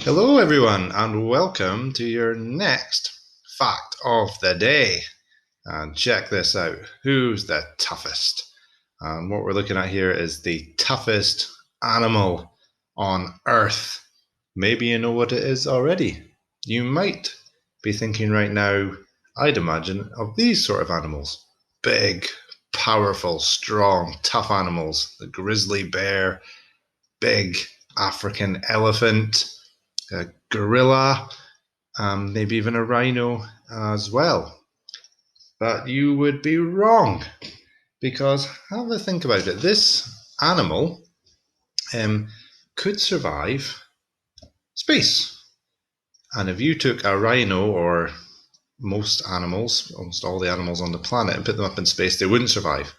Hello, everyone, and welcome to your next fact of the day. And check this out, who's the toughest? And what we're looking at here is the toughest animal on Earth. Maybe you know what it is already. You might be thinking right now, I'd imagine, of these sort of animals. Big, powerful, strong, tough animals. The grizzly bear, big African elephant, a gorilla, maybe even a rhino as well. But you would be wrong, because have a think about it. This animal um, could survive space. And if you took a rhino or most animals, almost all the animals on the planet, and put them up in space, they wouldn't survive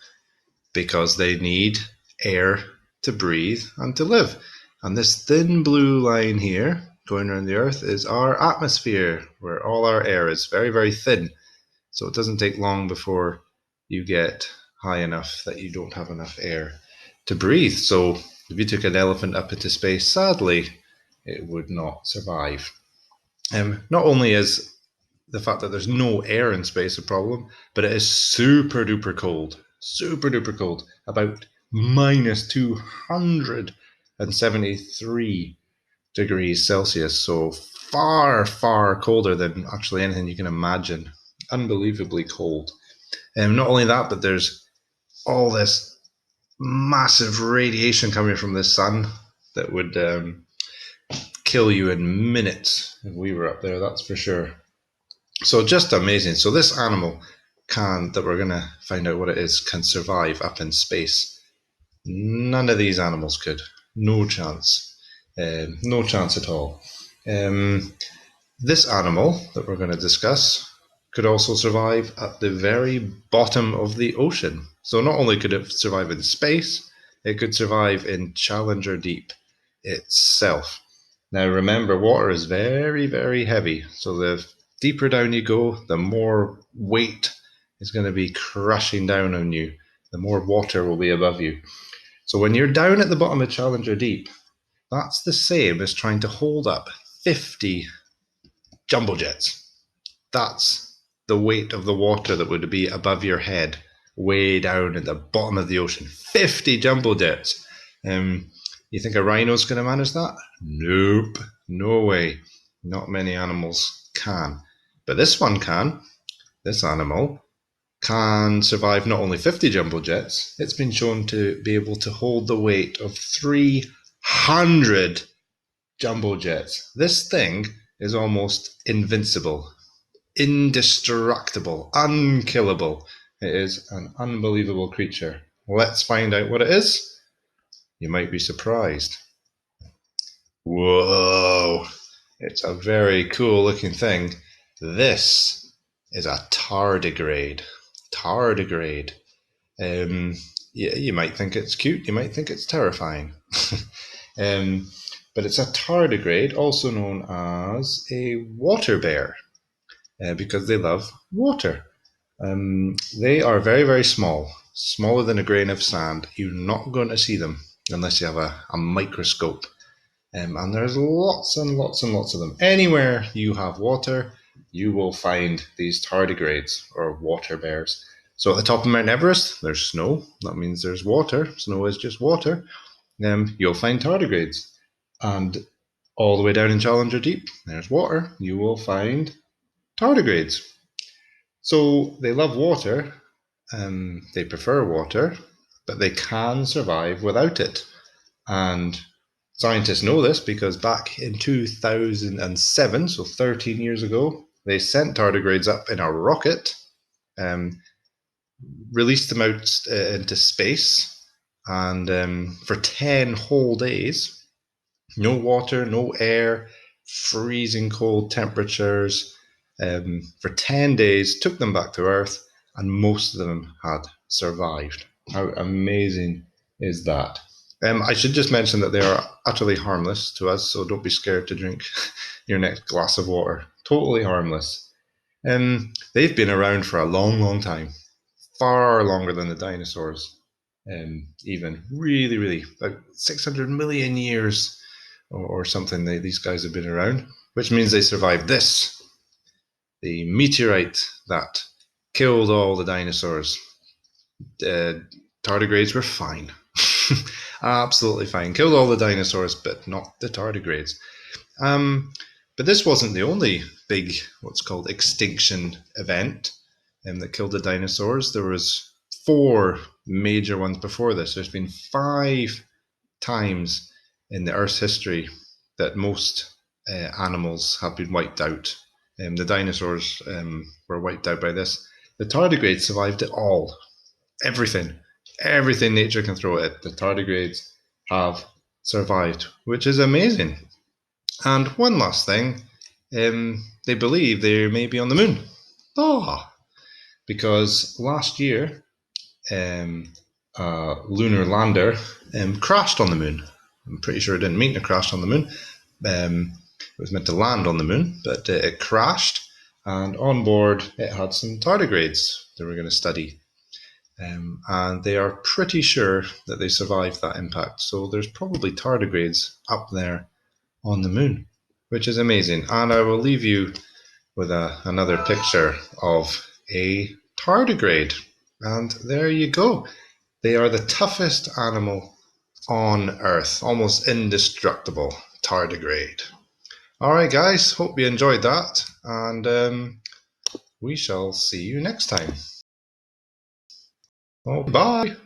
because they need air to breathe and to live. And this thin blue line here going around the Earth is our atmosphere, where all our air is very, very thin. So it doesn't take long before you get high enough that you don't have enough air to breathe. So if you took an elephant up into space, sadly, it would not survive. Not only is the fact that there's no air in space a problem, but it is super duper cold. Super duper cold. About minus 273 degrees Celsius. So far, far colder than actually anything you can imagine. Unbelievably cold. And not only that, but there's all this massive radiation coming from the sun that would kill you in minutes if we were up there, that's for sure. So just amazing. So this animal that we're going to find out what it is, can survive up in space. None of these animals could. No chance. No chance at all. Um, this animal that we're going to discuss could also survive at the very bottom of the ocean. So not only could it survive in space, it could survive in Challenger Deep itself. Now remember, water is very, very heavy. So the deeper down you go, the more weight is going to be crushing down on you, the more water will be above you. So when you're down at the bottom of Challenger Deep, that's the same as trying to hold up 50 jumbo jets. That's the weight of the water that would be above your head, way down at the bottom of the ocean. 50 jumbo jets. You think a rhino's going to manage that? Nope, no way. Not many animals can. But this one can. This animal can survive not only 50 jumbo jets, it's been shown to be able to hold the weight of 300 jumbo jets. This thing is almost invincible, indestructible, unkillable. It is an unbelievable creature. Let's find out what it is. You might be surprised. Whoa! It's a very cool looking thing. This is a tardigrade. Tardigrade. Um, you might think it's cute, you might think it's terrifying. um, but it's a tardigrade, also known as a water bear, because they love water. They are very, very small, smaller than a grain of sand. You're not going to see them unless you have a microscope. And there's lots and lots and lots of them. Anywhere you have water, you will find these tardigrades or water bears. So at the top of Mount Everest, there's snow. That means there's water. Snow is just water. You'll find tardigrades. And all the way down in Challenger Deep, there's water. You will find tardigrades. So they love water. They prefer water, but they can survive without it. And scientists know this because back in 2007, so 13 years ago, they sent tardigrades up in a rocket, um, released them out into space, and for 10 whole days, no water, no air, freezing cold temperatures, for 10 days, took them back to Earth, and most of them had survived. How amazing is that? I should just mention that they are utterly harmless to us, so don't be scared to drink your next glass of water. Totally harmless. They've been around for a long, long time, far longer than the dinosaurs. Even really, really, about 600 million years or something. These guys have been around, which means they survived this, the meteorite that killed all the dinosaurs. Tardigrades were fine. Absolutely fine. Killed all the dinosaurs, but not the tardigrades. But this wasn't the only big, what's called extinction event that killed the dinosaurs. There was 4 major ones before this. There's been 5 times in the Earth's history that most animals have been wiped out. The dinosaurs were wiped out by this. The tardigrades survived it all. Everything nature can throw at it, the tardigrades have survived, which is amazing. And one last thing, they believe they may be on the moon. Because last year, a lunar lander crashed on the moon. I'm pretty sure it didn't mean to crash on the moon. It was meant to land on the moon, but it crashed. And on board, it had some tardigrades they were going to study. And they are pretty sure that they survived that impact. So there's probably tardigrades up there on the moon, which is amazing. And I will leave you with another picture of a tardigrade. And there you go. They are the toughest animal on Earth, almost indestructible tardigrade. All right, guys, hope you enjoyed that. And we shall see you next time. Oh, bye.